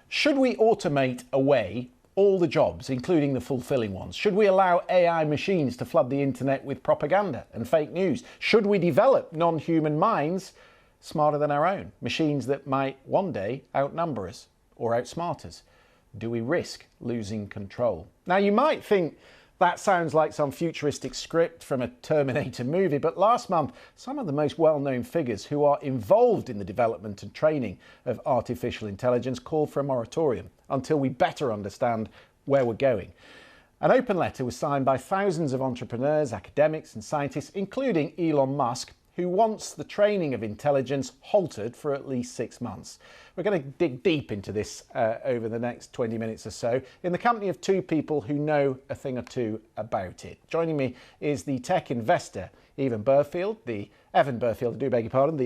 Should we automate away all the jobs, including the fulfilling ones? Should we allow AI machines to flood the internet with propaganda and fake news? Should we develop non-human minds smarter than our own, machines that might one day outnumber us or outsmart us? Do we risk losing control? Now, you might think that sounds like some futuristic script from a Terminator movie, but last month, some of the most well-known figures who are involved in the development and training of artificial intelligence called for a moratorium until we better understand where we're going. An open letter was signed by thousands of entrepreneurs, academics and scientists, including Elon Musk, who wants the training of intelligence halted for at least 6 months. We're going to dig deep into this over the next 20 minutes or so in the company of two people who know a thing or two about it. Joining me is the tech investor, Evan Burfield, the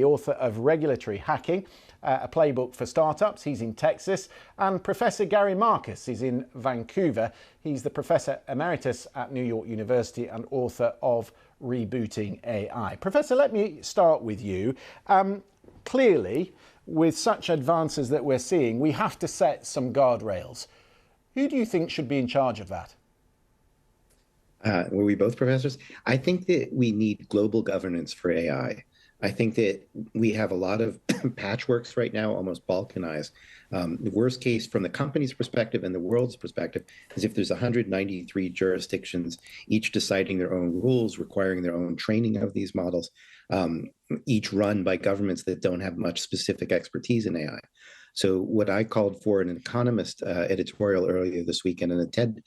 author of Regulatory Hacking, a playbook for startups. He's in Texas. And Professor Gary Marcus is in Vancouver. He's the Professor Emeritus at New York University and author of Rebooting AI. Professor, let me start with you. Clearly, with such advances that we're seeing, we have to set some guardrails. Who do you think should be in charge of that? Were we both professors? I think that we need global governance for AI. I think that we have a lot of patchworks right now, almost balkanized. The worst case from the company's perspective and the world's perspective is if there's 193 jurisdictions, each deciding their own rules, requiring their own training of these models, each run by governments that don't have much specific expertise in AI. So what I called for in an Economist editorial earlier this week and in a TED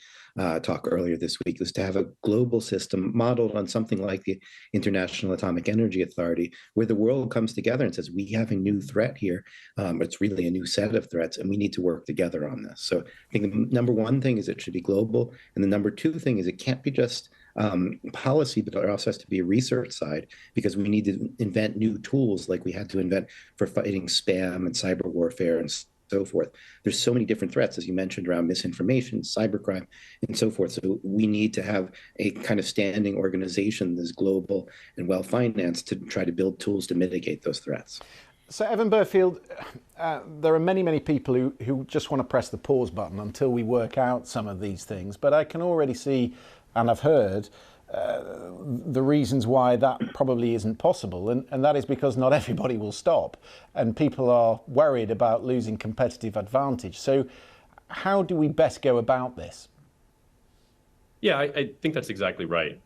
talk earlier this week was to have a global system modeled on something like the International Atomic Energy Authority, where the world comes together and says, we have a new threat here. It's really a new set of threats, and we need to work together on this. So I think the number one thing is it should be global. And the number two thing is it can't be just policy, but there also has to be a research side, because we need to invent new tools like we had to invent for fighting spam and cyber warfare and so forth. There's so many different threats, as you mentioned, around misinformation, cybercrime, and so forth. So we need to have a kind of standing organization that's global and well-financed to try to build tools to mitigate those threats. So, Evan Burfield, there are many people who just want to press the pause button until we work out some of these things. But I can already see, and I've heard, the reasons why that probably isn't possible. And that is because not everybody will stop. And people are worried about losing competitive advantage. So how do we best go about this? Yeah, I think that's exactly right.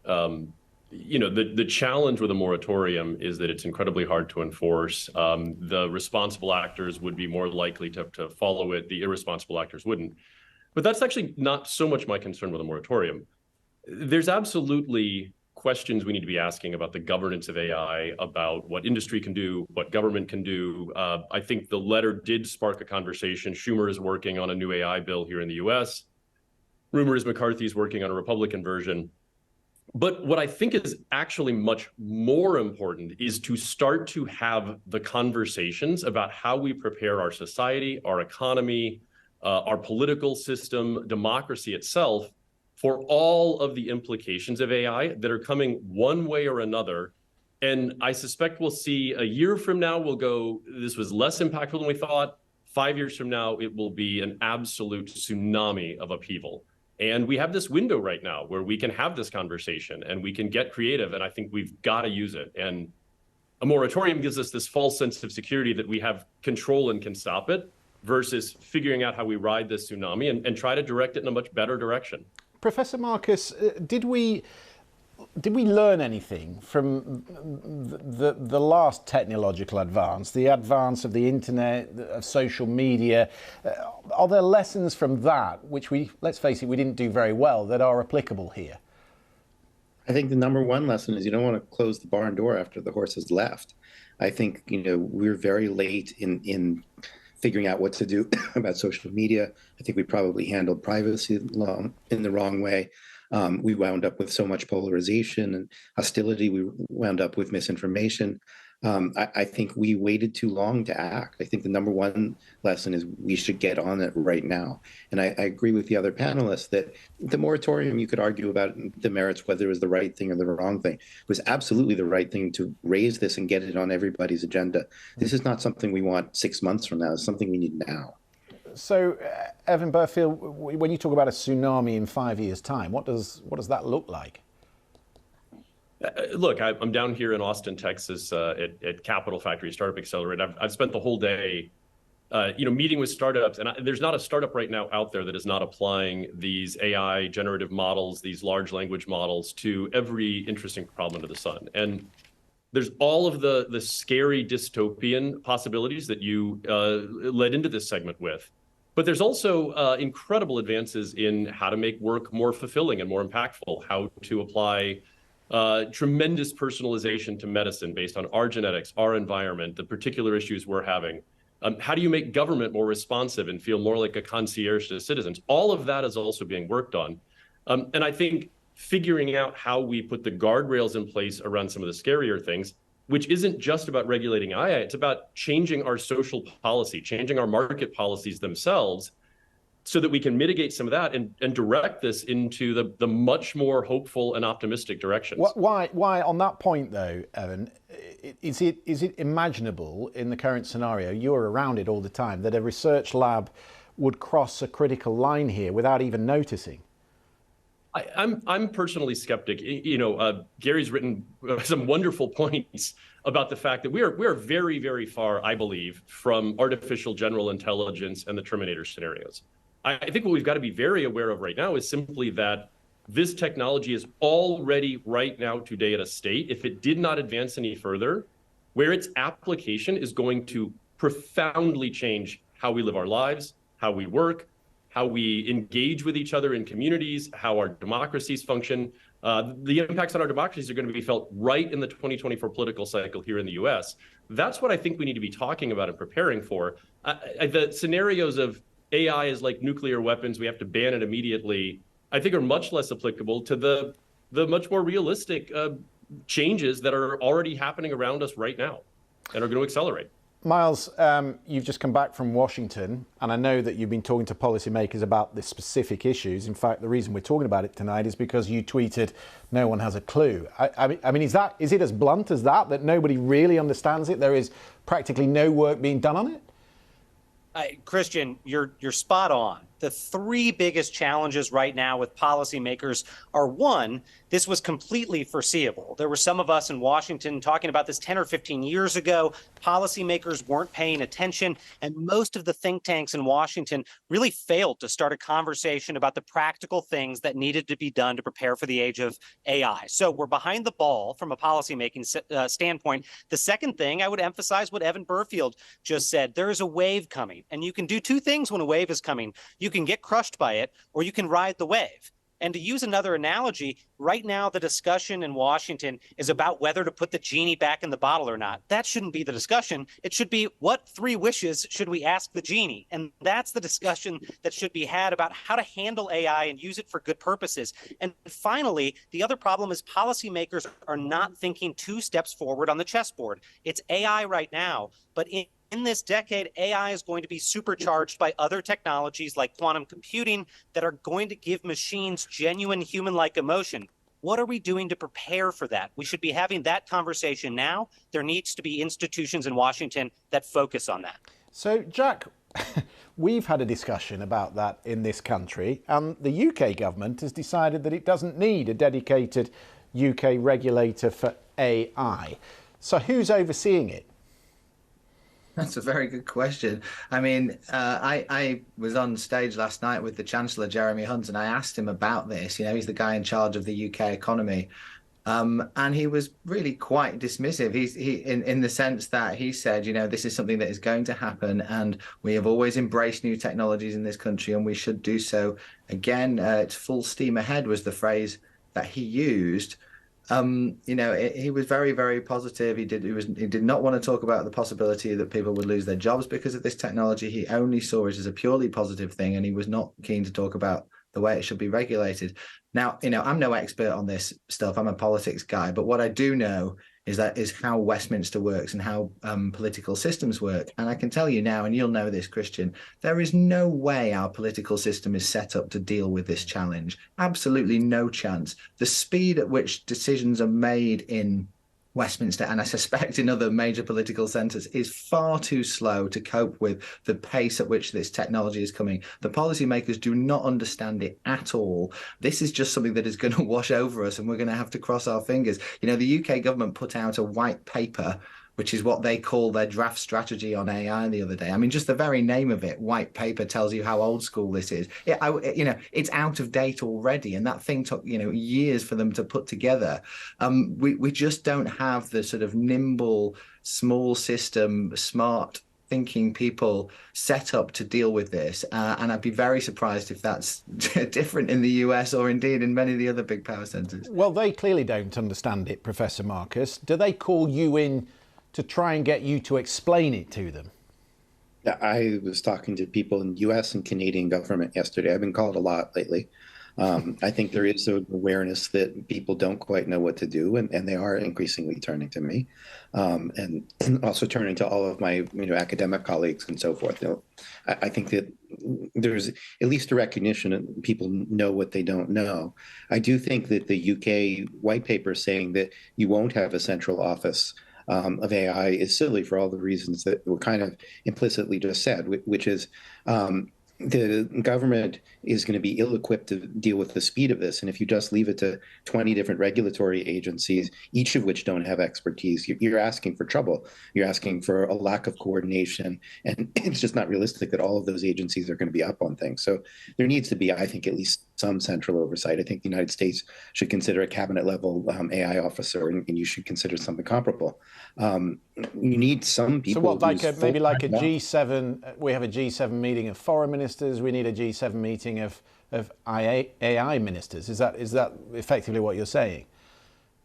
You know, the challenge with a moratorium is that it's incredibly hard to enforce. The responsible actors would be more likely to follow it. The irresponsible actors wouldn't. But that's actually not so much my concern with a moratorium. There's absolutely questions we need to be asking about the governance of AI, about what industry can do, what government can do. I think the letter did spark a conversation. Schumer is working on a new AI bill here in the US. Rumor is McCarthy is working on a Republican version. But what I think is actually much more important is to start to have the conversations about how we prepare our society, our economy, our political system, democracy itself, for all of the implications of AI that are coming one way or another. And I suspect we'll see a year from now, we'll go, this was less impactful than we thought. 5 years from now, it will be an absolute tsunami of upheaval. And we have this window right now where we can have this conversation and we can get creative. And I think we've got to use it. And a moratorium gives us this false sense of security that we have control and can stop it, versus figuring out how we ride this tsunami and try to direct it in a much better direction. Professor Marcus, did we learn anything from the last technological advance, the advance of the internet, of social media? Are there lessons from that, which let's face it, we didn't do very well, that are applicable here? I think the number one lesson is you don't want to close the barn door after the horse has left. I think, you know, we're very late in figuring out what to do about social media. I think we probably handled privacy law in the wrong way. We wound up with so much polarization and hostility. We wound up with misinformation. I think we waited too long to act. I think the number one lesson is we should get on it right now. And I agree with the other panelists that the moratorium, you could argue about the merits, whether it was the right thing or the wrong thing. It was absolutely the right thing to raise this and get it on everybody's agenda. This is not something we want 6 months from now. It's something we need now. So, Evan Burfield, when you talk about a tsunami in 5 years' time, what does that look like? Look, I'm down here in Austin, Texas, at Capital Factory Startup Accelerator. I've spent the whole day, meeting with startups, and there's not a startup right now out there that is not applying these AI generative models, these large language models, to every interesting problem under the sun. And there's all of the scary dystopian possibilities that you led into this segment with. But there's also incredible advances in how to make work more fulfilling and more impactful, how to apply tremendous personalization to medicine based on our genetics, our environment, the particular issues we're having. How do you make government more responsive and feel more like a concierge to citizens? All of that is also being worked on. And I think figuring out how we put the guardrails in place around some of the scarier things, which isn't just about regulating AI, it's about changing our social policy, changing our market policies themselves, so that we can mitigate some of that and direct this into the much more hopeful and optimistic directions. Why on that point though, Evan, is it imaginable in the current scenario, you're around it all the time, that a research lab would cross a critical line here without even noticing? I'm personally skeptic. Gary's written some wonderful points about the fact that we are very, very far, I believe, from artificial general intelligence and the Terminator scenarios. I think what we've got to be very aware of right now is simply that this technology is already right now today at a state, if it did not advance any further, where its application is going to profoundly change how we live our lives, how we work, how we engage with each other in communities, how our democracies function. The impacts on our democracies are going to be felt right in the 2024 political cycle here in the US. That's what I think we need to be talking about and preparing for. The scenarios of AI is like nuclear weapons, we have to ban it immediately, I think are much less applicable to the much more realistic changes that are already happening around us right now and are going to accelerate. Miles, you've just come back from Washington, and I know that you've been talking to policymakers about the specific issues. In fact, the reason we're talking about it tonight is because you tweeted, "No one has a clue." I mean, is it as blunt as that nobody really understands it? There is practically no work being done on it? Christian, you're spot on. The three biggest challenges right now with policymakers are, one, this was completely foreseeable. There were some of us in Washington talking about this 10 or 15 years ago. Policymakers weren't paying attention, and most of the think tanks in Washington really failed to start a conversation about the practical things that needed to be done to prepare for the age of AI. So we're behind the ball from a policymaking standpoint. The second thing, I would emphasize what Evan Burfield just said. There is a wave coming, and you can do two things when a wave is coming. You can get crushed by it, or you can ride the wave. And to use another analogy, right now the discussion in Washington is about whether to put the genie back in the bottle or not. That shouldn't be the discussion. It should be, what three wishes should we ask the genie? And that's the discussion that should be had about how to handle AI and use it for good purposes. And finally, the other problem is policymakers are not thinking 2 steps forward on the chessboard. It's AI right now, but in this decade, AI is going to be supercharged by other technologies like quantum computing that are going to give machines genuine human-like emotion. What are we doing to prepare for that? We should be having that conversation now. There needs to be institutions in Washington that focus on that. So, Jack, we've had a discussion about that in this country, and the UK government has decided that it doesn't need a dedicated UK regulator for AI. So who's overseeing it? That's a very good question. I mean, I was on stage last night with the Chancellor, Jeremy Hunt, and I asked him about this. You know, he's the guy in charge of the UK economy. And he was really quite dismissive. In the sense that he said, you know, this is something that is going to happen, and we have always embraced new technologies in this country, and we should do so again. It's full steam ahead was the phrase that he used. You know, he was very, very positive. He did not want to talk about the possibility that people would lose their jobs because of this technology. He only saw it as a purely positive thing, and he was not keen to talk about the way it should be regulated. Now, you know, I'm no expert on this stuff. I'm a politics guy, but what I do know is how Westminster works and how political systems work. And I can tell you now, and you'll know this, Christian, there is no way our political system is set up to deal with this challenge. Absolutely no chance. The speed at which decisions are made in Westminster, and I suspect in other major political centres, is far too slow to cope with the pace at which this technology is coming. The policymakers do not understand it at all. This is just something that is going to wash over us, and we're going to have to cross our fingers. You know, the UK government put out a white paper, which is what they call their draft strategy on AI the other day. I mean, just the very name of it, white paper, tells you how old school this is. It's out of date already, and that thing took, years for them to put together. We just don't have the sort of nimble, small system, smart thinking people set up to deal with this. And I'd be very surprised if that's different in the US or indeed in many of the other big power centers. Well, they clearly don't understand it, Professor Marcus. Do they call you in to try and get you to explain it to them? I was talking to people in US and Canadian government yesterday. I've been called a lot lately. I think there is an awareness that people don't quite know what to do, and they are increasingly turning to me, and also turning to all of my academic colleagues and so forth. I think that there's at least a recognition that people know what they don't know. I do think that the UK white paper saying that you won't have a central office of AI is silly for all the reasons that were kind of implicitly just said, which is the government is going to be ill-equipped to deal with the speed of this. And if you just leave it to 20 different regulatory agencies, each of which don't have expertise, you're asking for trouble. You're asking for a lack of coordination. And it's just not realistic that all of those agencies are going to be up on things. So there needs to be, I think, at least some central oversight. I think the United States should consider a cabinet-level AI officer, and you should consider something comparable. You need some people. So what, maybe like a G7, we have a G7 meeting of foreign ministers, we need a G7 meeting of AI ministers. Is that effectively what you're saying?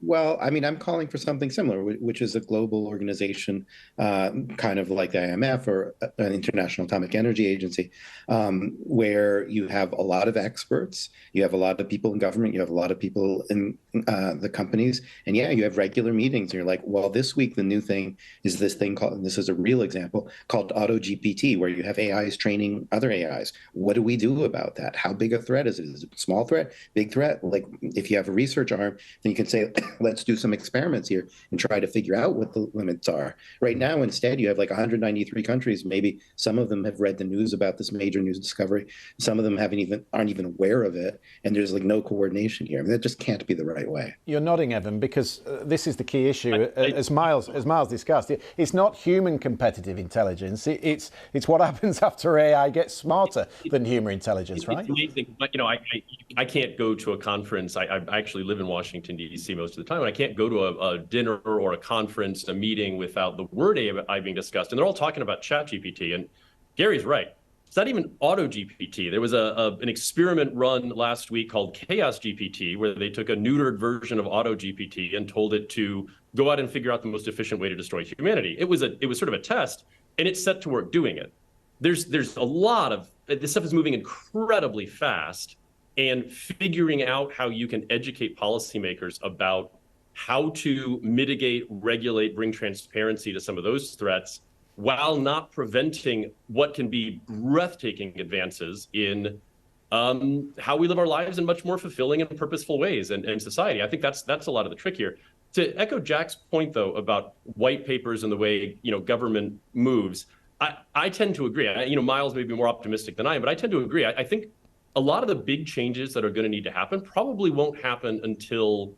Well, I mean, I'm calling for something similar, which is a global organization, kind of like the IMF or an International Atomic Energy Agency, where you have a lot of experts, you have a lot of people in government, you have a lot of people in the companies, and yeah, you have regular meetings. And you're like, well, this week the new thing is this thing called, and this is a real example, called Auto GPT, where you have AIs training other AIs. What do we do about that? How big a threat is it? Is it a small threat, big threat? Like, if you have a research arm, then you can say, let's do some experiments here and try to figure out what the limits are. Right now, instead, you have like 193 countries. Maybe some of them have read the news about this major news discovery. Some of them aren't even aware of it. And there's like no coordination here. I mean, that just can't be the right way. You're nodding, Evan, because this is the key issue. As Miles discussed, it's not human competitive intelligence. It's what happens after AI gets smarter than human intelligence, right? It's amazing. But, I can't go to a conference. I actually live in Washington, D.C. most of the time, and I can't go to a dinner or a conference, a meeting without the word AI being discussed. And they're all talking about ChatGPT. And Gary's right. It's not even Auto GPT. There was an experiment run last week called Chaos GPT, where they took a neutered version of Auto GPT and told it to go out and figure out the most efficient way to destroy humanity. It was sort of a test, and it's set to work doing it. There's a lot of this stuff is moving incredibly fast, and figuring out how you can educate policymakers about how to mitigate, regulate, bring transparency to some of those threats, while not preventing what can be breathtaking advances in how we live our lives in much more fulfilling and purposeful ways and society. I think that's a lot of the trick here. To echo Jack's point, though, about white papers and the way government moves, I tend to agree. Miles may be more optimistic than I am, but I tend to agree. I think a lot of the big changes that are going to need to happen probably won't happen until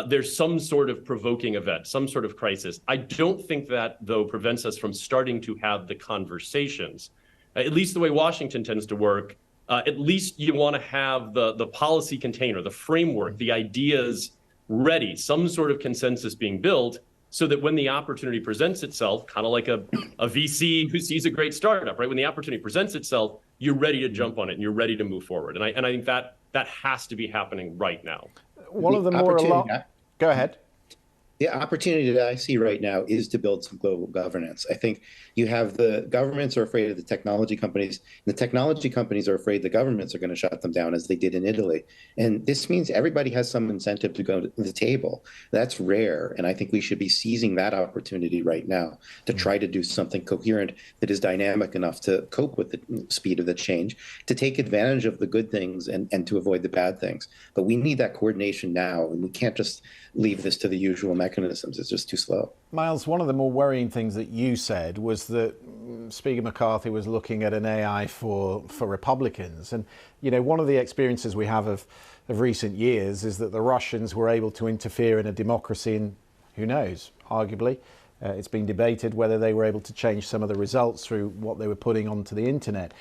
there's some sort of provoking event, some sort of crisis. I don't think that, though, prevents us from starting to have the conversations. At least the way Washington tends to work, at least you want to have the policy container, the framework, the ideas ready, some sort of consensus being built, so that when the opportunity presents itself, kind of like a VC who sees a great startup, right? When the opportunity presents itself, you're ready to jump on it and you're ready to move forward. And I think that has to be happening right now. One of the more go ahead. The opportunity that I see right now is to build some global governance. I think you have the governments are afraid of the technology companies. The technology companies are afraid the governments are going to shut them down, as they did in Italy. And this means everybody has some incentive to go to the table. That's rare. And I think we should be seizing that opportunity right now to try to do something coherent that is dynamic enough to cope with the speed of the change, to take advantage of the good things and to avoid the bad things. But we need that coordination now. And we can't just leave this to the usual mechanism mechanisms is just too slow. Miles, one of the more worrying things that you said was that Speaker McCarthy was looking at an AI for Republicans. And, you know, one of the experiences we have of recent years is that the Russians were able to interfere in a democracy, and who knows, arguably, it's been debated whether they were able to change some of the results through what they were putting onto the internet.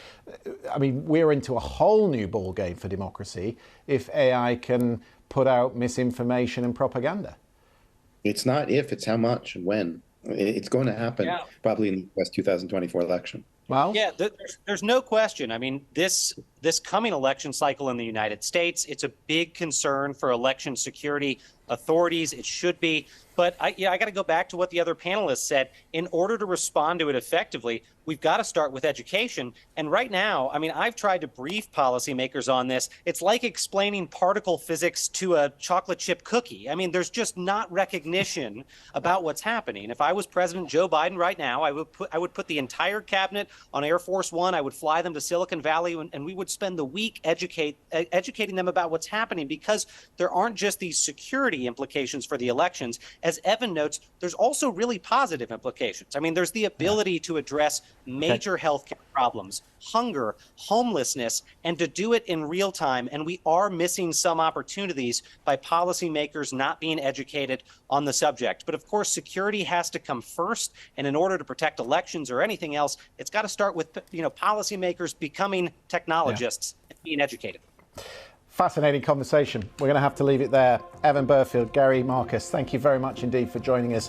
I mean, we're into a whole new ballgame for democracy if AI can put out misinformation and propaganda. It's not if, it's how much and when. It's going to happen probably in the US 2024 election. Well, yeah, there's no question. I mean, this coming election cycle in the United States, it's a big concern for election security authorities. It should be. But I got to go back to what the other panelists said. In order to respond to it effectively, we've got to start with education. And right now, I mean, I've tried to brief policymakers on this. It's like explaining particle physics to a chocolate chip cookie. I mean, there's just not recognition about what's happening. If I was President Joe Biden right now, I would put the entire cabinet on Air Force One. I would fly them to Silicon Valley, and we would spend the week educating them about what's happening, because there aren't just these security implications for the elections. As Evan notes, there's also really positive implications. I mean, there's the ability to address major healthcare problems, hunger, homelessness, and to do it in real time. And we are missing some opportunities by policymakers not being educated on the subject. But of course, security has to come first. And in order to protect elections or anything else, it's got to start with, policymakers becoming technologists and being educated. Fascinating conversation. We're going to have to leave it there. Evan Burfield, Gary Marcus, thank you very much indeed for joining us.